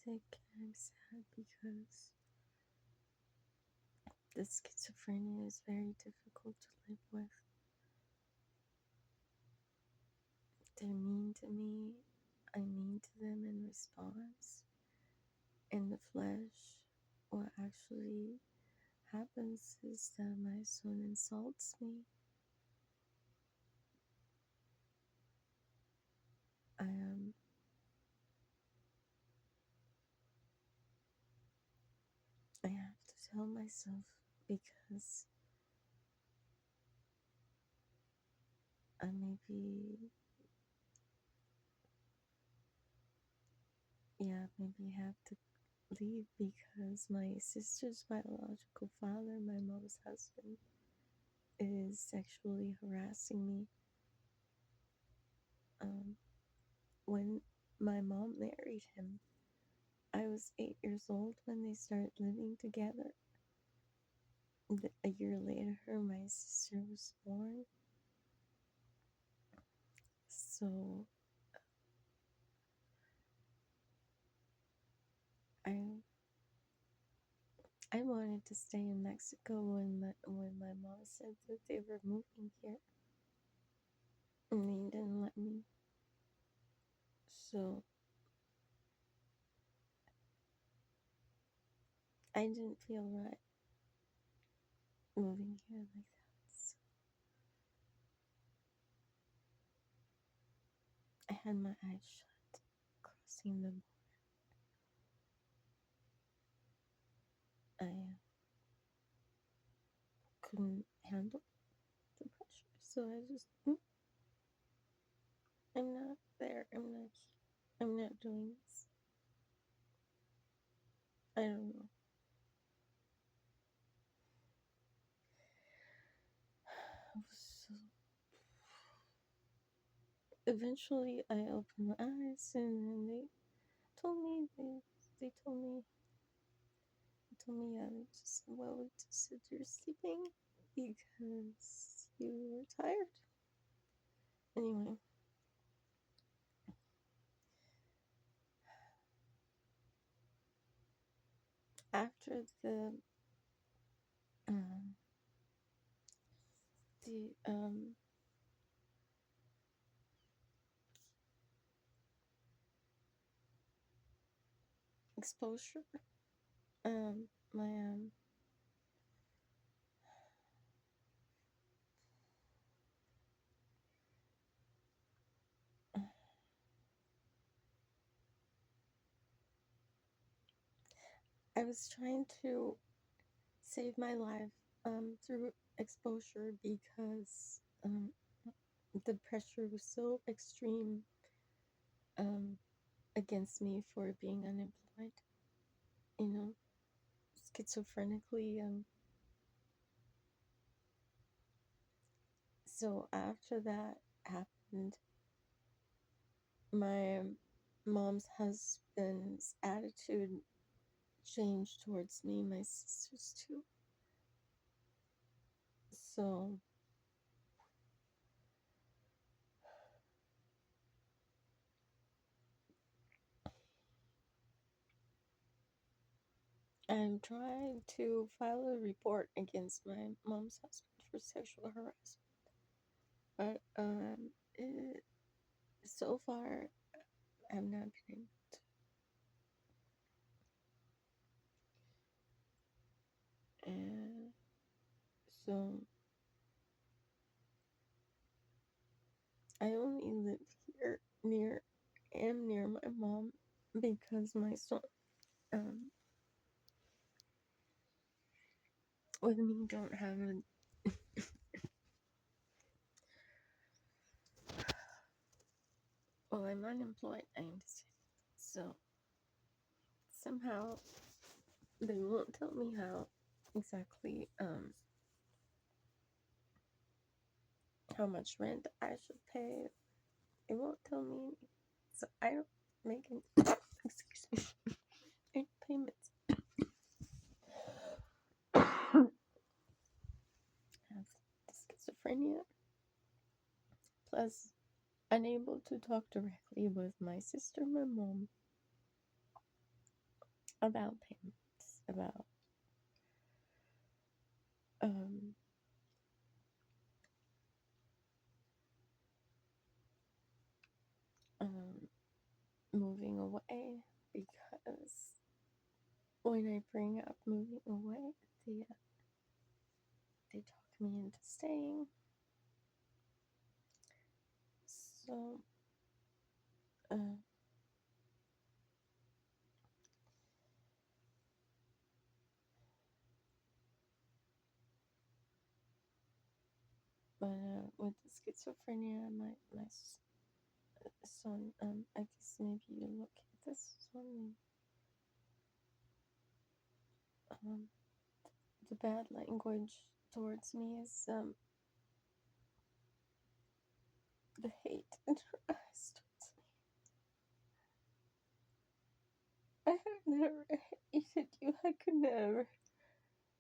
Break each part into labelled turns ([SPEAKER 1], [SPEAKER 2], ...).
[SPEAKER 1] sick and I'm sad because the schizophrenia is very difficult to live with. They're mean to me, I'm mean to them in response. In the flesh, what actually happens is that my son insults me. I I have to tell myself because I maybe have to leave because my sister's biological father, my mom's husband, is sexually harassing me. When my mom married him, I was 8 years old when they started living together. A year later, my sister was born. So I I wanted to stay in Mexico when my mom said that they were moving here, and they didn't let me. So I didn't feel right moving here like that. So I had my eyes shut, crossing the border. I couldn't handle the pressure, so I just I'm not there. I'm not doing this. I don't know. So eventually I opened my eyes and then told me they told me I would just sit there sleeping because you were tired. Anyway, after um the exposure, my I was trying to save my life through exposure because the pressure was so extreme against me for being unemployed, you know, schizophrenically. So after that happened, my mom's husband's attitude changed towards me, my sisters too. So I'm trying to file a report against my mom's husband for sexual harassment, but so far I've not been able to. And so I only live here near my mom because my son with me don't have I'm unemployed, I understand. So somehow they won't tell me how much rent I should pay. They won't tell me, so I don't make any excuse me any payments. I have schizophrenia, plus unable to talk directly with my sister, my mom, about parents, about um, um, moving away, because when I bring up moving away, they talk me into staying. So, uh, but with the schizophrenia, my son, I guess maybe you look at this one. Um, the bad language towards me is the hate in her eyes towards me. I have never hated you. I could never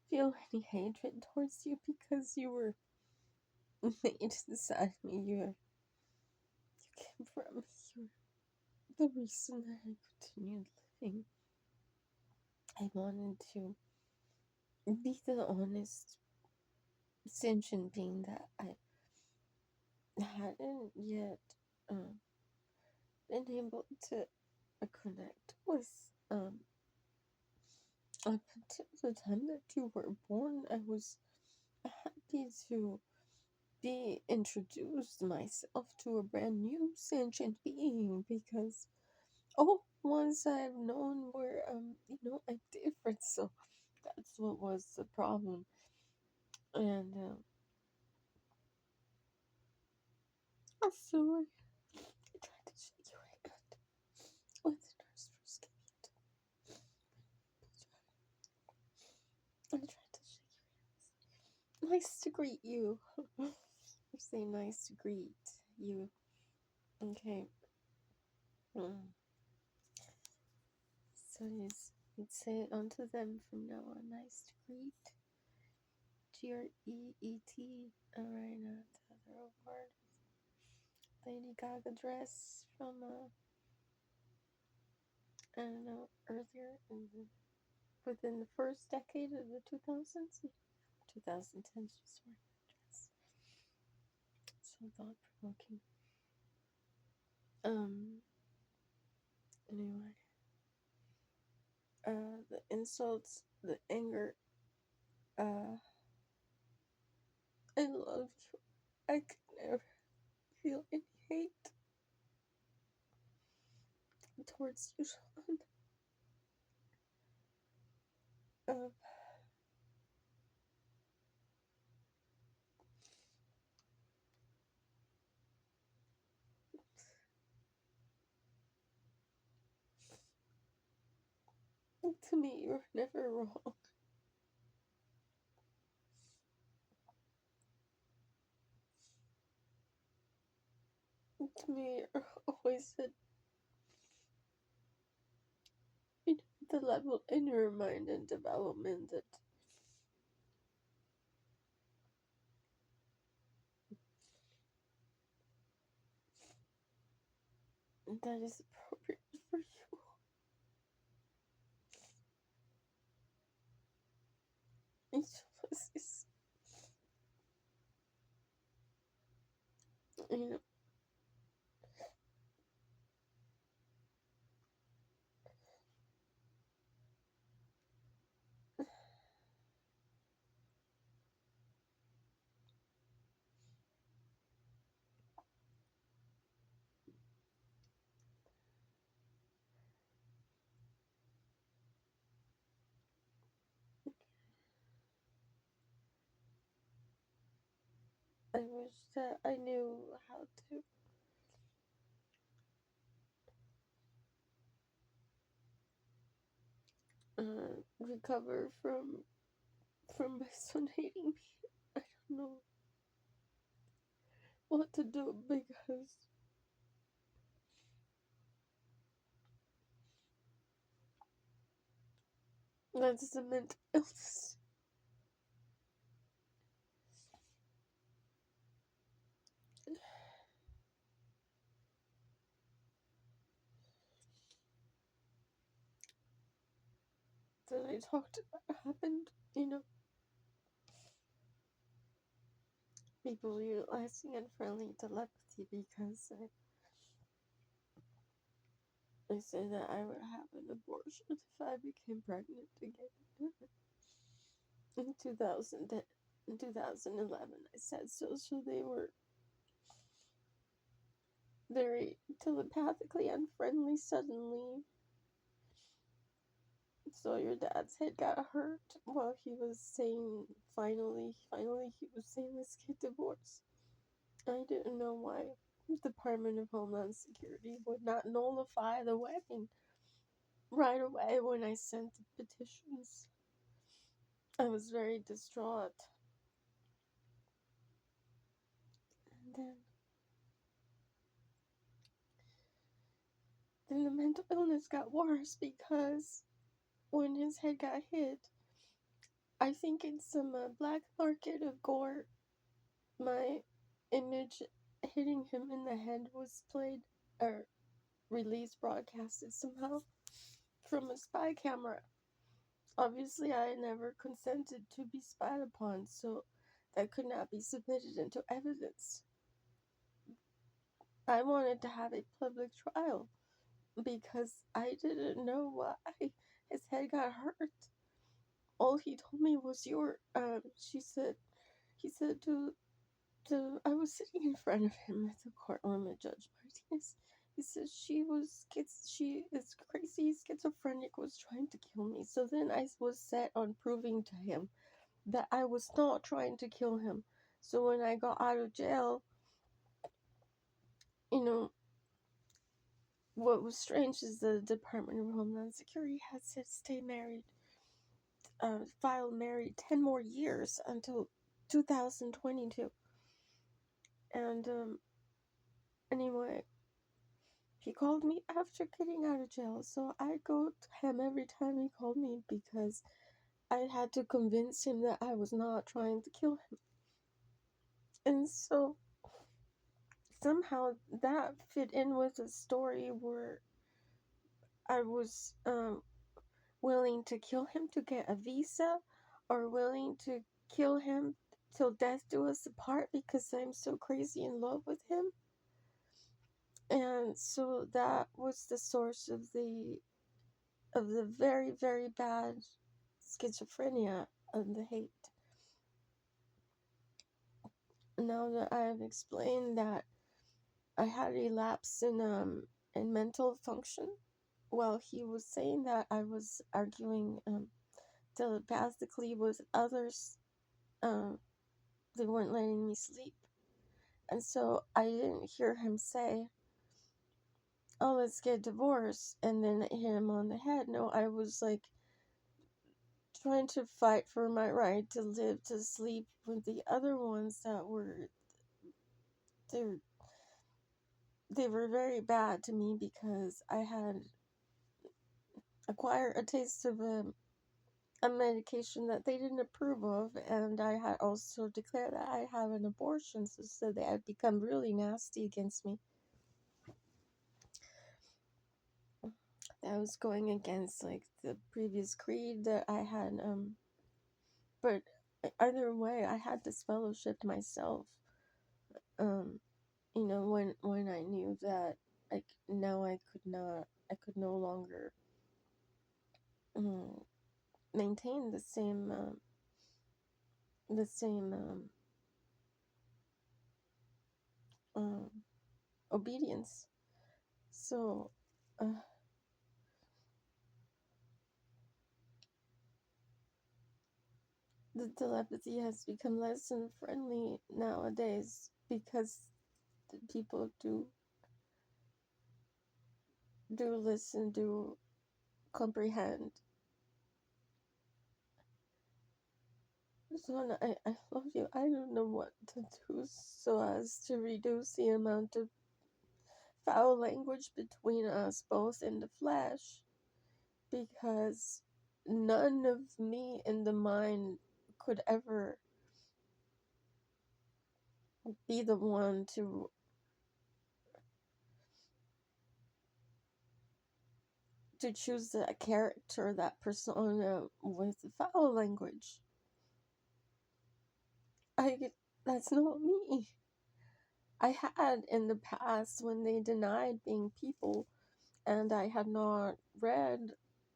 [SPEAKER 1] feel any hatred towards you because you were made inside me. You came from me. You're the reason that I continued living. I wanted to be the honest, sentient being that I hadn't yet uh, been able to connect with. Up until the time that you were born, I was happy to be introduced myself to a brand new sentient being, because all ones I've known were, I'm different. So that's what was the problem. And so I tried to shake your hand when the nurse first came in. I tried to shake your hand. Nice to greet you. You say nice to greet you. Okay. Mm. So you'd say it unto them from now on. Nice to greet. GREET. Alright, now to the other word. Lady Gaga dress from, I don't know, earlier within the first decade of the 2000s? 2010s, she's wearing that dress. So thought provoking. Anyway. The insults, the anger, I love you. I could never feel any hate towards you, Sean. Uh, to me, you're never wrong. To me, you're always at the level in your mind and development that is appropriate for you. Each of us is, you know, I wish that I knew how to recover from my son hating me. I don't know what to do because that's the mental illness. that I talked about happened, people utilizing unfriendly telepathy because I said that I would have an abortion if I became pregnant again in 2011. I said so they were very telepathically unfriendly suddenly. So your dad's head got hurt while he was saying finally he was saying let's get divorced. I didn't know why the Department of Homeland Security would not nullify the wedding right away when I sent the petitions. I was very distraught. And then the mental illness got worse because when his head got hit, I think in some black market of gore, my image hitting him in the head was played or released, broadcasted somehow from a spy camera. Obviously, I never consented to be spied upon, so that could not be submitted into evidence. I wanted to have a public trial because I didn't know why his head got hurt. All he told me was he said I was sitting in front of him at the courtroom at Judge Martinez. He said she is crazy, schizophrenic, was trying to kill me. So then I was set on proving to him that I was not trying to kill him. So when I got out of jail, you know, what was strange is the Department of Homeland Security had said stay married, file married 10 more years until 2022. And anyway, he called me after getting out of jail, so I go to him every time he called me because I had to convince him that I was not trying to kill him. And so somehow that fit in with a story where I was willing to kill him to get a visa, or willing to kill him till death do us apart because I'm so crazy in love with him. And so that was the source of the very, very bad schizophrenia and the hate. Now that I have explained that I had a lapse in mental function, while he was saying that, I was arguing telepathically with others. They weren't letting me sleep, and so I didn't hear him say, "Oh, let's get divorced," and then hit him on the head. No, I was like trying to fight for my right to live, to sleep with the other ones that were they they were very bad to me because I had acquired a taste of a medication that they didn't approve of, and I had also declared that I have an abortion, so they had become really nasty against me. That was going against like the previous creed that I had, but either way, I had disfellowshipped myself. When I knew that, like, now I could no longer maintain the same um, obedience. So, the telepathy has become less than friendly nowadays because people do listen, do comprehend. So I love you. I don't know what to do so as to reduce the amount of foul language between us both in the flesh, because none of me in the mind could ever be the one to to choose that character, that persona with foul language. That's not me. I had in the past when they denied being people and I had not read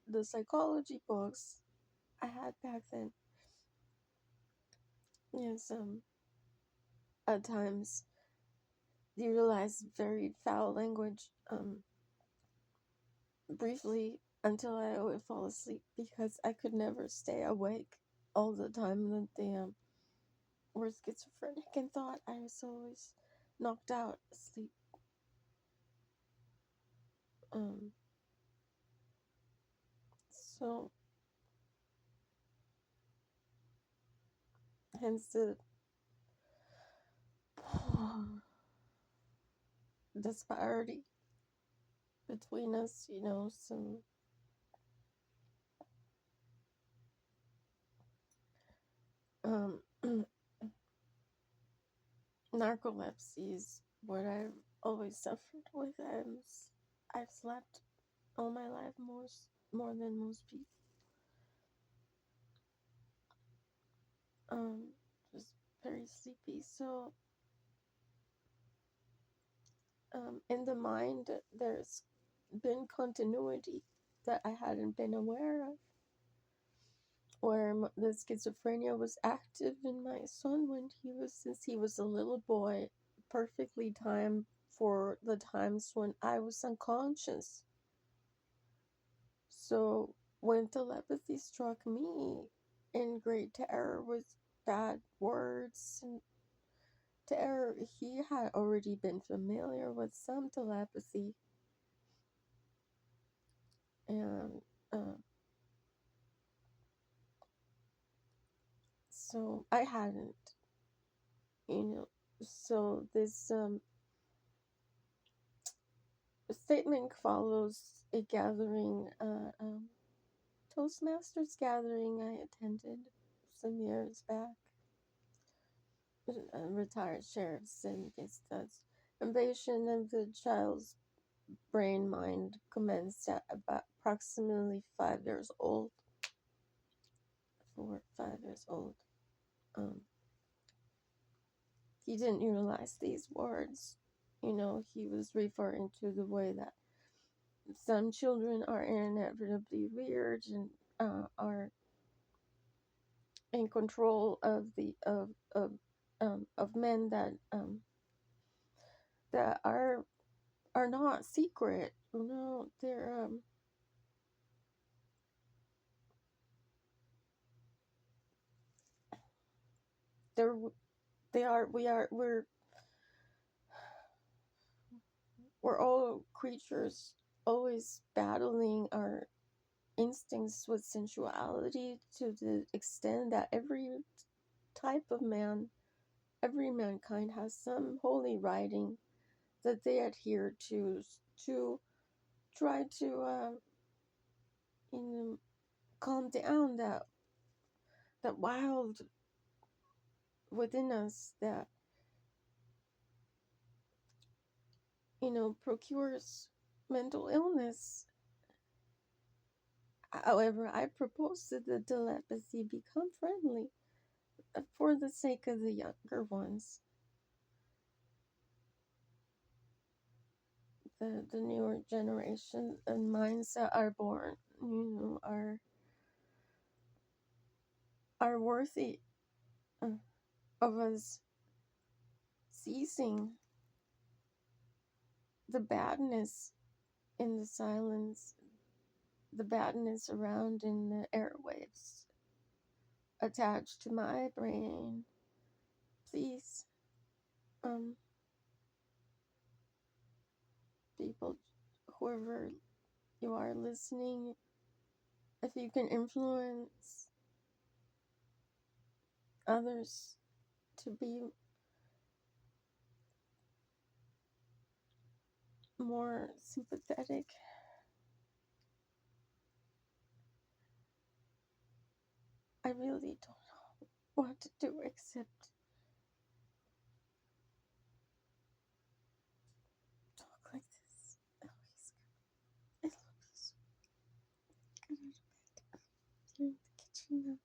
[SPEAKER 1] the psychology books I had back then. Yes, at times utilize very foul language, briefly until I would fall asleep because I could never stay awake all the time that they were schizophrenic and thought I was always knocked out asleep. Um, so hence the disparity between us, some um narcolepsy is what I've always suffered with. I've slept all my life more than most people. Um, just very sleepy. So in the mind, there's been continuity that I hadn't been aware of, where the schizophrenia was active in my son since he was a little boy, perfectly timed for the times when I was unconscious. So when telepathy struck me in great terror with bad words and terror, he had already been familiar with some telepathy, and so I hadn't, you know. So this statement follows a gathering, Toastmasters gathering I attended some years back. Retired sheriff said this does. Invasion of the child's brain mind commenced at about approximately 5 years old. 4 5 years old. He didn't utilize these words. He was referring to the way that some children are inevitably weird and are in control of men that are not secret. They're they are we're all creatures always battling our instincts with sensuality to the extent that every type of man, every mankind has some holy writing that they adhere to try to calm down that wild within us that procures mental illness. However, I propose that the telepathy become friendly for the sake of the younger ones, the newer generation and minds that are born, are worthy of us seizing the badness in the silence, the badness around in the airwaves attached to my brain. Please, people, whoever you are listening, if you can influence others to be more sympathetic, I really don't know what to do except talk like this. I love this. No,